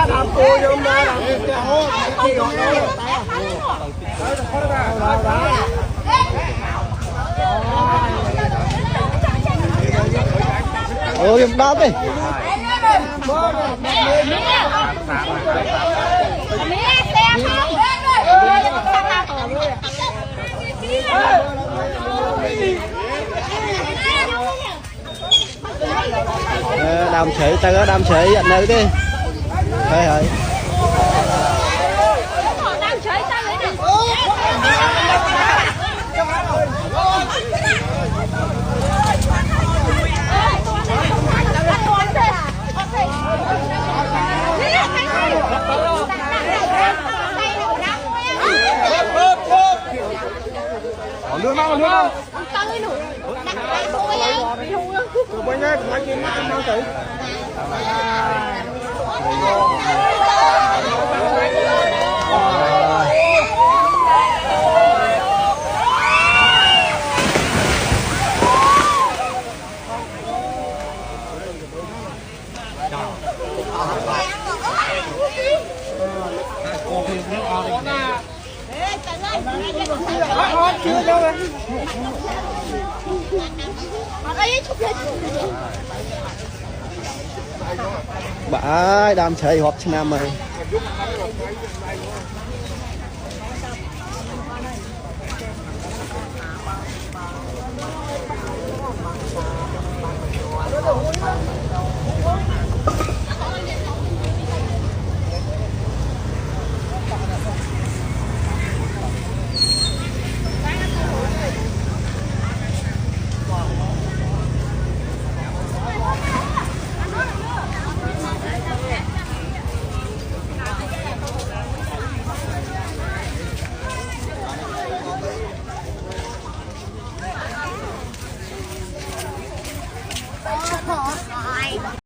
làm cua vô đây làm cái hố cái gọn đâu dùng đó đi đam sĩ ta có đam sĩ anh ơi đi thôi rồi lương đâu bên đây phải kiếm ăn thử bà ơi đam chơi hộp cho nam mày